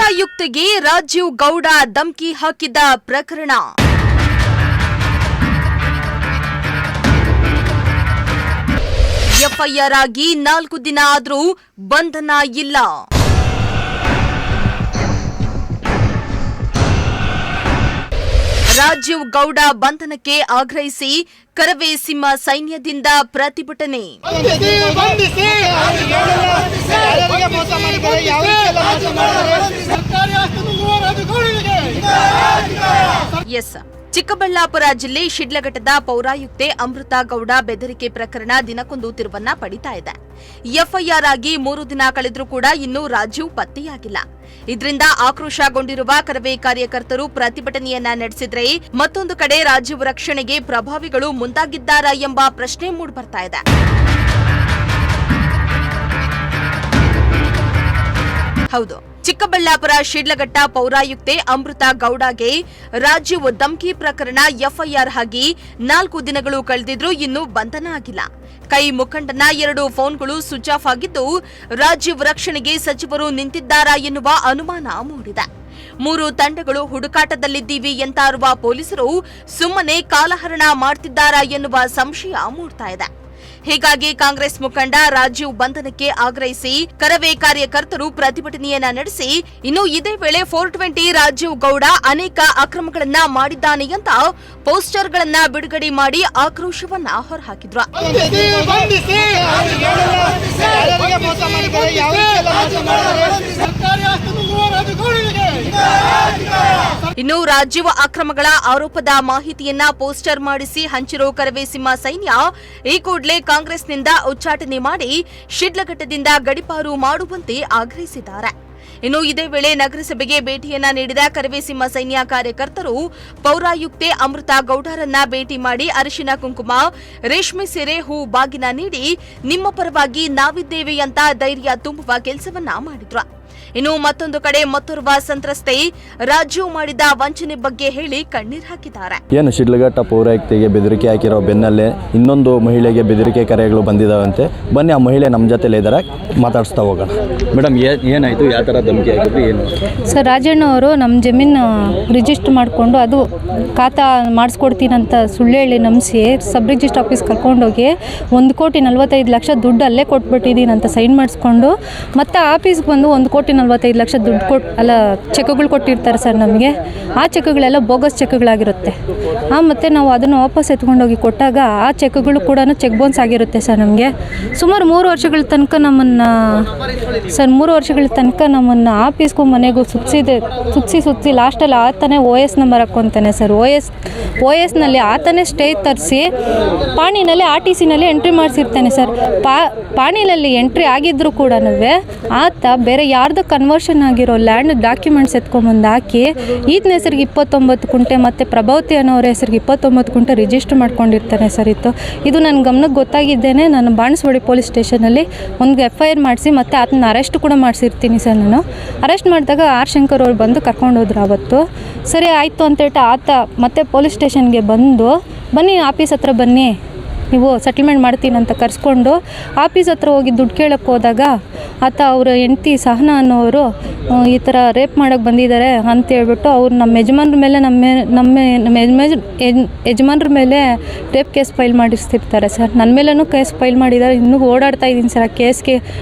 ಪೌರಾಯುಕ್ತೆಗೆ ರಾಜೀವ್ ಗೌಡ ಧಮಕಿ ಹಾಕಿದ ಪ್ರಕರಣ. ಎಫ್ಐಆರ್ ಆಗಿ 4 ದಿನ ಆದರೂ ಬಂಧನ ಇಲ್ಲ. ರಾಜೀವ್ ಗೌಡ ಬಂಧನಕ್ಕೆ ಆಗ್ರಹಿಸಿ ಕರವೇ ಸಿಂಹ ಸೈನ್ಯದಿಂದ ಪ್ರತಿಭಟನೆ. ಚಿಕ್ಕಬಳ್ಳಾಪುರ ಜಿಲ್ಲೆ ಶಿಡ್ಲಘಟ್ಟದ ಪೌರಾಯುಕ್ತೆ ಅಮೃತಾ ಗೌಡ ಬೆದರಿಕೆ ಪ್ರಕರಣ ದಿನಕ್ಕೊಂದು ತಿರುವನ್ನ ಪಡಿತಾ ಇದೆ. ಎಫ್ಐಆರ್ ಆಗಿ 3 ದಿನ ಕಳೆದರೂ ಕೂಡ ಇನ್ನೂ ರಾಜೀವ್ ಪತ್ತೆಯಾಗಿಲ್ಲ. ಇದರಿಂದ ಆಕ್ರೋಶಗೊಂಡಿರುವ ಕರವೇ ಕಾರ್ಯಕರ್ತರು ಪ್ರತಿಭಟನೆಯನ್ನ ನಡೆಸಿದ್ರೆ, ಮತ್ತೊಂದು ಕಡೆ ರಾಜೀವ್ ರಕ್ಷಣೆಗೆ ಪ್ರಭಾವಿಗಳು ಮುಂದಾಗಿದ್ದಾರಾ ಎಂಬ ಪ್ರಶ್ನೆ ಮೂಡಿಬರ್ತಾ ಇದೆ. ಹೌದು, ಚಿಕ್ಕಬಳ್ಳಾಪುರ ಶಿಡ್ಲಘಟ್ಟ ಪೌರಾಯುಕ್ತೆ ಅಮೃತಾ ಗೌಡಗೆ ರಾಜೀವ್ ಧಮಕಿ ಪ್ರಕರಣ ಎಫ್ಐಆರ್ ಆಗಿ 4 ದಿನಗಳು ಕಳೆದಿದ್ರೂ ಇನ್ನೂ ಬಂಧನ ಆಗಿಲ್ಲ. ಕೈ ಮುಖಂಡನ 2 ಫೋನ್ಗಳು ಸ್ವಿಚ್ ಆಫ್ ಆಗಿದ್ದು, ರಾಜೀವ್ ರಕ್ಷಣೆಗೆ ಸಚಿವರು ನಿಂತಿದ್ದಾರಾ ಎನ್ನುವ ಅನುಮಾನ ಮೂಡಿದೆ. 3 ತಂಡಗಳು ಹುಡುಕಾಟದಲ್ಲಿದ್ದೀವಿ ಎಂತಾರುವ ಪೊಲೀಸರು ಸುಮ್ಮನೆ ಕಾಲಹರಣ ಮಾಡ್ತಿದ್ದಾರಾ ಎನ್ನುವ ಸಂಶಯ ಮೂಡ್ತಾ ಇದೆ. ಹೀಗಾಗಿ ಕಾಂಗ್ರೆಸ್ ಮುಖಂಡ ರಾಜೀವ್ ಬಂಧನಕ್ಕೆ ಆಗ್ರಹಿಸಿ ಕರವೇ ಕಾರ್ಯಕರ್ತರು ಪ್ರತಿಭಟನೆಯನ್ನ ನಡೆಸಿ, ಇನ್ನು ಇದೇ ವೇಳೆ 420 ರಾಜೀವ್ ಗೌಡ ಅನೇಕ ಅಕ್ರಮಗಳನ್ನ ಮಾಡಿದ್ದಾನೆ ಅಂತ ಪೋಸ್ಟರ್ಗಳನ್ನ ಬಿಡುಗಡೆ ಮಾಡಿ ಆಕ್ರೋಶವನ್ನ ಹೊರಹಾಕಿದ್ರು. ಇನ್ನು ರಾಜೀವ್ ಅಕ್ರಮಗಳ ಆರೋಪದ ಮಾಹಿತಿಯನ್ನ ಪೋಸ್ಟರ್ ಮಾಡಿಸಿ ಹಂಚಿರೋ ಕರವೇ ಸಿಂಹ ಸೈನ್ಯ ಈ ಕೂಡಲೇ ಕಾಂಗ್ರೆಸ್ನಿಂದ ಉಚ್ಚಾಟನೆ ಮಾಡಿ ಶಿಡ್ಲಘಟ್ಟದಿಂದ ಗಡಿಪಾರು ಮಾಡುವಂತೆ ಆಗ್ರಹಿಸಿದ್ದಾರೆ. ಇನ್ನು ಇದೇ ವೇಳೆ ನಗರಸಭೆಗೆ ಭೇಟಿಯನ್ನ ನೀಡಿದ ಕರವೇ ಸಿಂಹ ಸೈನ್ಯ ಕಾರ್ಯಕರ್ತರು ಪೌರಾಯುಕ್ತೆ ಅಮೃತಾ ಗೌಡರನ್ನ ಭೇಟಿ ಮಾಡಿ ಅರಿಶಿನ ಕುಂಕುಮ, ರೇಷ್ಮೆ ಸೀರೆ, ಹೂ ಬಾಗಿನ ನೀಡಿ ನಿಮ್ಮ ಪರವಾಗಿ ನಾವಿದ್ದೇವೆ ಅಂತ ಧೈರ್ಯ ತುಂಬುವ ಕೆಲಸವನ್ನ ಮಾಡಿದ್ರು. ಇನ್ನು ಮತ್ತೊಂದು ಕಡೆ ಮತ್ತೋರ್ವ ಸಂತ್ರಸ್ತೆ ರಾಜೀವ್ ಮಾಡಿದ ವಂಚನೆ ಬಗ್ಗೆ ಹೇಳಿ ಕಣ್ಣೀರ್ ಹಾಕಿದ್ದಾರೆ. ಏನು ಶಿಡ್ಲಘಟ್ಟ ಪೌರಾಯುಕ್ತೆಗೆ ಬೆದರಿಕೆ ಹಾಕಿರೋ ಬೆನ್ನಲ್ಲೇ ಇನ್ನೊಂದು ಮಹಿಳೆಗೆ ಬೆದರಿಕೆ ಕರೆಗಳು ಬಂದಿದ್ದಾವಂತೆ. ಬನ್ನಿ, ಆ ಮಹಿಳೆ ನಮ್ಮ ಜೊತೆಲೇ ಇದ್ದಾರೆ, ಮಾತಾಡಿಸ್ತಾ ಹೋಗೋಣ. ಮೇಡಮ್, ಏನಾಯಿತು? ಯಾವ ಥರ ಧಮಕಿ ಹಾಕಿದ್ರು? ಏನು ಸರ್, ರಾಜಣ್ಣ ಅವರು ನಮ್ಮ ಜಮೀನು ರಿಜಿಸ್ಟರ್ ಮಾಡಿಕೊಂಡು ಅದು ಖಾತಾ ಮಾಡಿಸ್ಕೊಡ್ತೀನಂತ ಸುಳ್ಳು ಹೇಳಿ ನಂಬಿಸಿ ಸಬ್ ರಿಜಿಸ್ಟರ್ ಆಫೀಸ್ ಕರ್ಕೊಂಡೋಗಿ 1,45,00,000 ದುಡ್ಡು ಅಲ್ಲೇ ಕೊಟ್ಬಿಟ್ಟಿದ್ದೀನಿ ಅಂತ ಸೈನ್ ಮಾಡಿಸ್ಕೊಂಡು ಮತ್ತೆ ಆಫೀಸ್ಗೆ ಬಂದು 1,45,00,000 ದುಡ್ಡು ಚೆಕ್ಗಳು ಕೊಟ್ಟಿರ್ತಾರೆ ಸರ್ ನಮಗೆ. ಆ ಚೆಕ್ಗಳೆಲ್ಲ ಬೋಗಸ್ ಚೆಕ್ಗಳಾಗಿರುತ್ತೆ. ಮತ್ತು ನಾವು ಅದನ್ನು ವಾಪಸ್ ಎತ್ಕೊಂಡೋಗಿ ಕೊಟ್ಟಾಗ ಆ ಚೆಕ್ಗಳು ಕೂಡ ಚೆಕ್ ಬೌನ್ಸ್ ಆಗಿರುತ್ತೆ ಸರ್. ನಮಗೆ ಸುಮಾರು 3 ವರ್ಷಗಳ ತನಕ ನಮ್ಮನ್ನು ಆಫೀಸ್ಗೂ ಮನೆಗೂ ಸುತ್ತಿ ಲಾಸ್ಟಲ್ಲಿ ಆತನೇ OS ನಂಬರ್ ಹಾಕ್ಕೊಂತಾನೆ ಸರ್. OSನಲ್ಲಿ ಆತನೇ ಸ್ಟೇ ತರಿಸಿ ಪಾಣಿನಲ್ಲಿ RTCನಲ್ಲಿ ಎಂಟ್ರಿ ಮಾಡಿಸಿರ್ತಾನೆ ಸರ್. ಪಾಣಿನಲ್ಲಿ ಎಂಟ್ರಿ ಆಗಿದ್ದರೂ ಕೂಡ ಆತ ಬೇರೆ ಯಾರ್ದು ಕನ್ವರ್ಷನ್ ಆಗಿರೋ ಲ್ಯಾಂಡ್ ಡಾಕ್ಯುಮೆಂಟ್ಸ್ ಎತ್ಕೊಂಬಂದು ಹಾಕಿ ಈತನ ಹೆಸರಿಗೆ 29 ಕುಂಟೆ ಮತ್ತು ಪ್ರಭಾವತಿ ಅನ್ನೋರ ಹೆಸರಿಗೆ 29 ಕುಂಟೆ ರಿಜಿಸ್ಟರ್ ಮಾಡ್ಕೊಂಡಿರ್ತಾನೆ ಸರ್. ಇದು ನನ್ನ ಗಮನಕ್ಕೆ ಗೊತ್ತಾಗಿದ್ದೇನೆ. ನಾನು ಬಾಣಸ್ವಾಡಿ ಪೊಲೀಸ್ ಸ್ಟೇಷನಲ್ಲಿ ಒಂದು FIR ಮಾಡಿಸಿ ಮತ್ತು ಆತನ ಅರೆಸ್ಟ್ ಕೂಡ ಮಾಡಿಸಿರ್ತೀನಿ ಸರ್. ನಾನು ಅರೆಸ್ಟ್ ಮಾಡಿದಾಗ R. ಶಂಕರ್ ಅವ್ರು ಬಂದು ಕರ್ಕೊಂಡೋದ್ರು ಅವತ್ತು. ಸರಿ ಆಯಿತು ಅಂತೇಳಿ ಆತ ಮತ್ತೆ ಪೊಲೀಸ್ ಸ್ಟೇಷನ್ಗೆ ಬನ್ನಿ ಆಫೀಸ್ ಹತ್ರ ಬನ್ನಿ, ನೀವು ಸೆಟಲ್ಮೆಂಟ್ ಮಾಡ್ತೀನಿ ಅಂತ ಕರೆಸ್ಕೊಂಡು ಆಫೀಸ್ ಹತ್ರ ಹೋಗಿ ದುಡ್ಡು ಕೇಳೋಕ್ಕೆ ಹೋದಾಗ ಆತ ಅವರ ಹೆಂಡತಿ ಸಹನಾ ಅನ್ನೋರು ಈ ಥರ ರೇಪ್ ಮಾಡೋಕ್ಕೆ ಬಂದಿದ್ದಾರೆ ಅಂತೇಳ್ಬಿಟ್ಟು ಅವ್ರು ನಮ್ಮ ಯಜಮಾನ್ರ ಮೇಲೆ ನಮ್ಮ ಯಜಮಾನ್ರ ಮೇಲೆ ರೇಪ್ ಕೇಸ್ ಫೈಲ್ ಮಾಡಿಸ್ತಿರ್ತಾರೆ ಸರ್. ನನ್ನ ಮೇಲೂ ಕೇಸ್ ಫೈಲ್ ಮಾಡಿದ್ದಾರೆ. ಇನ್ನೂ ಓಡಾಡ್ತಾ ಇದ್ದೀನಿ ಸರ್, ಆ ಕೇಸ್ಗೆ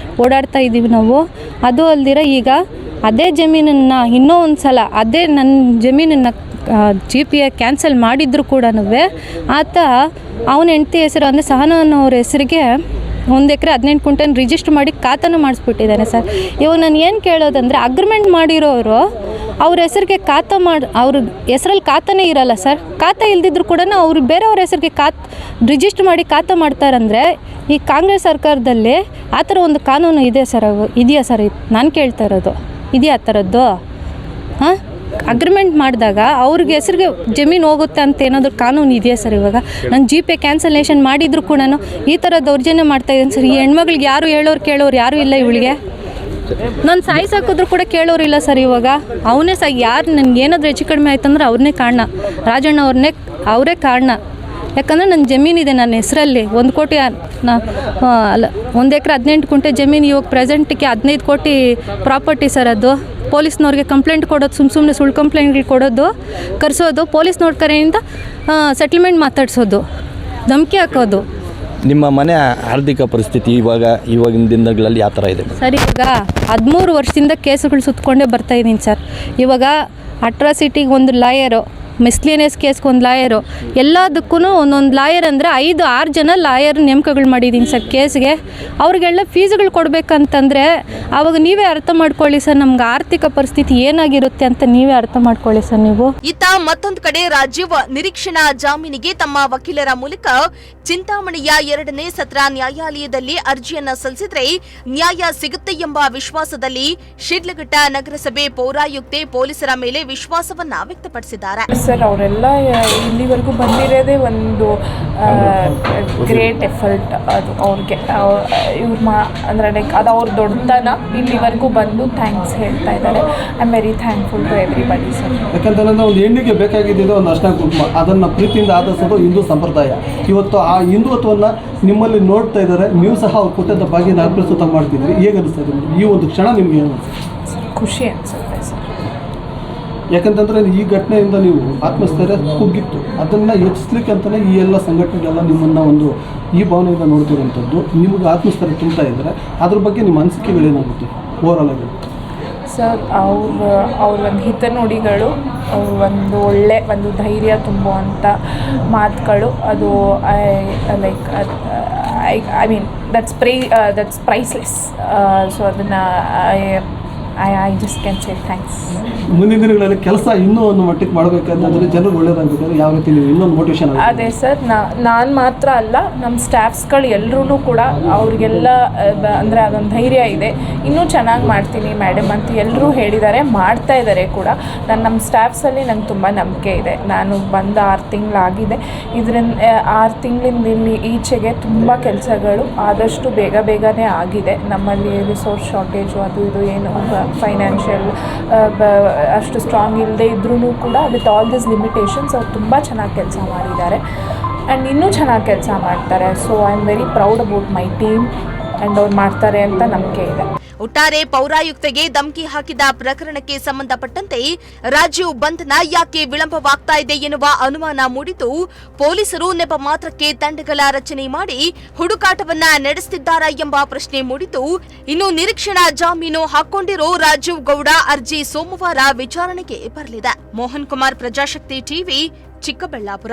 ಓಡಾಡ್ತಾ ಇದ್ದೀವಿ ನಾವು. ಅದು ಅಲ್ದಿರ ಈಗ ಅದೇ ಜಮೀನನ್ನು ಇನ್ನೂ ಒಂದು ಸಲ ಅದೇ ನನ್ನ ಜಮೀನನ್ನು GPA ಕ್ಯಾನ್ಸಲ್ ಮಾಡಿದ್ರು ಕೂಡ ಆತ ಅವನ ಹೆಂಡತಿ ಹೆಸರು ಅಂದರೆ ಸಹನಾ ಅನ್ನೋರ ಹೆಸರಿಗೆ 1 ಎಕರೆ 18 ಕುಂಟೆನ ರಿಜಿಸ್ಟರ್ ಮಾಡಿ ಖಾತಾನು ಮಾಡಿಸ್ಬಿಟ್ಟಿದ್ದಾನೆ ಸರ್. ಇವಾಗ ನಾನು ಏನು ಕೇಳೋದಂದರೆ, ಅಗ್ರಿಮೆಂಟ್ ಮಾಡಿರೋರು ಅವ್ರ ಹೆಸರಿಗೆ ಅವ್ರ ಹೆಸರಲ್ಲಿ ಖಾತಾನೇ ಇರಲ್ಲ ಸರ್. ಖಾತಾ ಇಲ್ದಿದ್ರು ಕೂಡ ಅವರು ಬೇರೆಯವ್ರ ಹೆಸರಿಗೆ ರಿಜಿಸ್ಟರ್ ಮಾಡಿ ಖಾತಾ ಮಾಡ್ತಾರಂದರೆ ಈ ಕಾಂಗ್ರೆಸ್ ಸರ್ಕಾರದಲ್ಲಿ ಆ ಥರ ಒಂದು ಕಾನೂನು ಇದೆ ಸರ್. ಇದೆಯಾ ಸರ್? ನಾನು ಕೇಳ್ತಾ ಇರೋದು ಇದೆಯಾ ಆ ಥರದ್ದು? ಅಗ್ರಿಮೆಂಟ್ ಮಾಡಿದಾಗ ಅವ್ರಿಗೆ ಹೆಸರಿಗೆ ಜಮೀನು ಹೋಗುತ್ತೆ ಅಂತ ಏನಾದರೂ ಕಾನೂನು ಇದೆಯಾ ಸರ್? ಇವಾಗ ನಾನು GPA ಕ್ಯಾನ್ಸಲೇಷನ್ ಮಾಡಿದ್ರು ಕೂಡ ಈ ಥರ ದೌರ್ಜನ್ಯ ಮಾಡ್ತಾಯಿದ್ದೀನಿ ಸರ್. ಈ ಹೆಣ್ಮಗಳಿಗೆ ಯಾರು ಕೇಳೋರು ಯಾರೂ ಇಲ್ಲ. ಇವಳಿಗೆ ನಾನು ಸಾಯಿಸಾಕಿದ್ರು ಕೂಡ ಕೇಳೋರಿಲ್ಲ ಸರ್. ಇವಾಗ ಅವನೇ ಯಾರು ನನಗೆ ಏನಾದರೂ ಹೆಚ್ಚು ಕಡಿಮೆ ಆಯ್ತಂದ್ರೆ ಅವ್ರನ್ನೇ ಕಾರಣ, ರಾಜಣ್ಣ ಅವರೇ ಕಾರಣ. ಯಾಕಂದರೆ ನನ್ನ ಜಮೀನಿದೆ ನನ್ನ ಹೆಸರಲ್ಲಿ 1 ಕೋಟಿ 1 ಎಕರೆ 18 ಕುಂಟೆ ಜಮೀನು. ಇವಾಗ ಪ್ರೆಸೆಂಟಿಗೆ 15 ಕೋಟಿ ಪ್ರಾಪರ್ಟಿ ಸರ್. ಅದು ಪೊಲೀಸ್ನವ್ರಿಗೆ ಕಂಪ್ಲೇಂಟ್ ಕೊಡೋದು, ಸುಮ್ಮನೆ ಸುಳ್ಳು ಕಂಪ್ಲೇಂಟ್ಗಳು ಕೊಡೋದು, ಕರೆಸೋದು, ಪೊಲೀಸ್ನವ್ರ ಕಡೆಯಿಂದ ಸೆಟಲ್ಮೆಂಟ್ ಮಾತಾಡಿಸೋದು, ಧಮಕಿ ಹಾಕೋದು. ನಿಮ್ಮ ಮನೆ ಆರ್ಥಿಕ ಪರಿಸ್ಥಿತಿ ಇವಾಗಿನ ದಿನಗಳಲ್ಲಿ ಯಾವ ಥರ ಇದೆ? ಸರ್ ಇವಾಗ 13 ವರ್ಷದಿಂದ ಕೇಸುಗಳು ಸುತ್ತಕೊಂಡೇ ಬರ್ತಾಯಿದ್ದೀನಿ ಸರ್. ಇವಾಗ ಅಟ್ರಾಸಿಟಿಗೆ ಒಂದು ಲಾಯರು, ಮಿಸ್ಲೇನಿಯಸ್ ಕೇಸ್ಗೆ ಒಂದು ಲಾಯರು, ಎಲ್ಲದಕ್ಕೂ ಒಂದೊಂದು ಲಾಯರ್ ಅಂದರೆ 5-6 ಜನ ಲಾಯರ್ ನೇಮಕಗಳು ಮಾಡಿದ್ದೀನಿ ಸರ್ ಕೇಸ್ಗೆ. ಅವ್ರಿಗೆಲ್ಲ ಫೀಸ್ಗಳು ಕೊಡಬೇಕಂತಂದರೆ ಆವಾಗ ನೀವೇ ಅರ್ಥ ಮಾಡ್ಕೊಳ್ಳಿ ಸರ್, ನಮ್ಗೆ ಆರ್ಥಿಕ ಪರಿಸ್ಥಿತಿ ಏನಾಗಿರುತ್ತೆ ಅಂತ ನೀವೇ ಅರ್ಥ ಮಾಡ್ಕೊಳ್ಳಿ ಸರ್ ನೀವು. ಇತ್ತ ಮತ್ತೊಂದು ಕಡೆ ರಾಜೀವ್ ನಿರೀಕ್ಷಣಾ ಜಾಮೀನಿಗೆ ತಮ್ಮ ವಕೀಲರ ಮೂಲಕ ಚಿಂತಾಮಣಿಯ 2ನೇ ಸತ್ರ ನ್ಯಾಯಾಲಯದಲ್ಲಿ ಅರ್ಜಿಯನ್ನ ಸಲ್ಲಿಸಿದ್ರೆ ನ್ಯಾಯ ಸಿಗುತ್ತೆ ಎಂಬ ವಿಶ್ವಾಸದಲ್ಲಿ ಶಿಡ್ಲಘಟ್ಟ ನಗರಸಭೆ ಪೌರಾಯುಕ್ತೆ ಪೊಲೀಸರ ಮೇಲೆ ವಿಶ್ವಾಸವನ್ನ ವ್ಯಕ್ತಪಡಿಸಿದ್ದಾರೆ. ಸರ್ ಅವರೆಲ್ಲ ಇಲ್ಲಿವರೆಗೂ ಬಂದಿರೋದೇ ಒಂದು ಗ್ರೇಟ್ ಎಫರ್ಟ್. ಅದು ಅವ್ರಿಗೆ ಅಂದರೆ ಲೈಕ್ ಅದು ಅವ್ರ ದೊಡ್ಡತನ. ಇಲ್ಲಿವರೆಗೂ ಬಂದು ಥ್ಯಾಂಕ್ಸ್ ಹೇಳ್ತಾ ಇದ್ದಾರೆ. I am very thankful to everybody sir. ಯಾಕಂತಂದ್ರೆ ಒಂದು ಹೆಣ್ಣಿಗೆ ಬೇಕಾಗಿದ್ದು ಒಂದು ಅರ್ಶಿನ ಕುಂಕುಮ, ಅದನ್ನು ಪ್ರೀತಿಯಿಂದ ಆಧರಿಸೋದು ಹಿಂದೂ ಸಂಪ್ರದಾಯ. ಇವತ್ತು ಆ ಹಿಂದುತ್ವವನ್ನು ನಿಮ್ಮಲ್ಲಿ ನೋಡ್ತಾ ಇದ್ದಾರೆ, ನೀವು ಸಹ ಅವ್ರ ಕೊಟ್ಟಂಥ ಭಾಗ್ಯನ ಪ್ರಸ್ತುತ ಮಾಡ್ತಿದ್ರಿ. ಹೇಗೆ ಅನಿಸ್ತದೆ ಈ ಒಂದು ಕ್ಷಣ ನಿಮಗೆ? ಏನು ಖುಷಿ ಅನಿಸುತ್ತೆ ಸರ್. ಯಾಕಂತಂದರೆ ಈ ಘಟನೆಯಿಂದ ನೀವು ಆತ್ಮಸ್ಥೈರ್ಯ ಕುಗ್ಗಿತ್ತು, ಅದನ್ನು ಹೆಚ್ಚಿಸ್ಲಿಕ್ಕೆ ಅಂತಲೇ ಈ ಎಲ್ಲ ಸಂಘಟನೆಗಳೆಲ್ಲ ನಿಮ್ಮನ್ನು ಒಂದು ಈ ಭಾವನೆಯಿಂದ ನೋಡ್ತಿರೋಂಥದ್ದು. ನಿಮಗೆ ಆತ್ಮಸ್ಥೈರ್ಯ ತುಂಬ್ತಾ ಇದ್ದಾರೆ, ಅದ್ರ ಬಗ್ಗೆ ನಿಮ್ಮ ಅನಿಸಿಕೆಗಳೇನಾಗುತ್ತೆ ಓವರಾಲ್ ಆಗಿ? ಸರ್ ಅವ್ರ ಒಂದು ಹಿತನುಡಿಗಳು, ಅವ್ರ ಒಂದು ಒಳ್ಳೆ ಒಂದು ಧೈರ್ಯ ತುಂಬುವಂಥ ಮಾತುಗಳು, ಅದು like I mean that's priceless. So ಅದನ್ನು I just can say thanks. ಮುಂದಿನ ದಿನಗಳಲ್ಲಿ ಕೆಲಸ ಇನ್ನೂ ಒಂದು ಮಟ್ಟಿಗೆ ಮಾಡಬೇಕಂತಂದರೆ ಜನರು ಒಳ್ಳೇದಾಗಬೇಕಾದ್ರೆ ಯಾವ ರೀತಿ ನೀವು ಇನ್ನೊಂದು ಮೋಟಿವೇಶನ್? ಅದೇ ಸರ್, ನಾನು ಮಾತ್ರ ಅಲ್ಲ, ನಮ್ಮ ಸ್ಟಾಫ್ಸ್ಗಳು ಎಲ್ಲರೂ ಕೂಡ ಅವ್ರಿಗೆಲ್ಲ ಅಂದರೆ ಅದೊಂದು ಧೈರ್ಯ ಇದೆ. ಇನ್ನೂ ಚೆನ್ನಾಗಿ ಮಾಡ್ತೀನಿ ಮೇಡಮ್ ಅಂತ ಎಲ್ಲರೂ ಹೇಳಿದ್ದಾರೆ, ಮಾಡ್ತಾ ಇದ್ದಾರೆ ಕೂಡ. ನಮ್ಮ ಸ್ಟಾಫ್ಸಲ್ಲಿ ನಂಗೆ ತುಂಬ ನಂಬಿಕೆ ಇದೆ. ನಾನು ಬಂದು 6 ತಿಂಗಳಾಗಿದೆ. ಇದರಿಂದ 6 ತಿಂಗಳಿಂದ ಇಲ್ಲಿ ಈಚೆಗೆ ತುಂಬ ಕೆಲಸಗಳು ಆದಷ್ಟು ಬೇಗನೆ ಆಗಿದೆ. ನಮ್ಮಲ್ಲಿ ರಿಸೋರ್ಸ್ ಶಾರ್ಟೇಜು ಅದು ಇದು ಏನು ಫೈನಾನ್ಷಿಯಲ್ ಅಷ್ಟು ಸ್ಟ್ರಾಂಗ್ ಇಲ್ಲದೆ ಇದ್ರೂ ಕೂಡ ವಿತ್ ಆಲ್ ದಿಸ್ ಲಿಮಿಟೇಷನ್ಸ್ ಅವ್ರು ತುಂಬ ಚೆನ್ನಾಗಿ ಕೆಲಸ ಮಾಡಿದ್ದಾರೆ ಆ್ಯಂಡ್ ಇನ್ನೂ ಚೆನ್ನಾಗಿ ಕೆಲಸ ಮಾಡ್ತಾರೆ. So I am very proud about my team and ಅವ್ರು ಮಾಡ್ತಾರೆ ಅಂತ ನಂಬಿಕೆ ಇದೆ. ಒಟ್ಟಾರೆ ಪೌರಾಯುಕ್ತೆಗೆ ಧಮಕಿ ಹಾಕಿದ ಪ್ರಕರಣಕ್ಕೆ ಸಂಬಂಧಪಟ್ಟಂತೆ ರಾಜೀವ್ ಬಂಧನ ಯಾಕೆ ವಿಳಂಬವಾಗ್ತಾ ಇದೆ ಎನ್ನುವ ಅನುಮಾನ ಮೂಡಿದ್ದು, ಪೊಲೀಸರು ನೆಪ ಮಾತ್ರಕ್ಕೆ ತಂಡಗಳ ರಚನೆ ಮಾಡಿ ಹುಡುಕಾಟವನ್ನ ನಡೆಸುತ್ತಿದ್ದಾರಾ ಎಂಬ ಪ್ರಶ್ನೆ ಮೂಡಿದ್ದು, ಇನ್ನು ನಿರೀಕ್ಷಣಾ ಜಾಮೀನು ಹಾಕೊಂಡಿರೋ ರಾಜೀವ್ ಗೌಡ ಅರ್ಜಿ ಸೋಮವಾರ ವಿಚಾರಣೆಗೆ ಬರಲಿದೆ. ಮೋಹನ್ ಕುಮಾರ್, ಪ್ರಜಾಶಕ್ತಿ ಟಿವಿ, ಚಿಕ್ಕಬಳ್ಳಾಪುರ.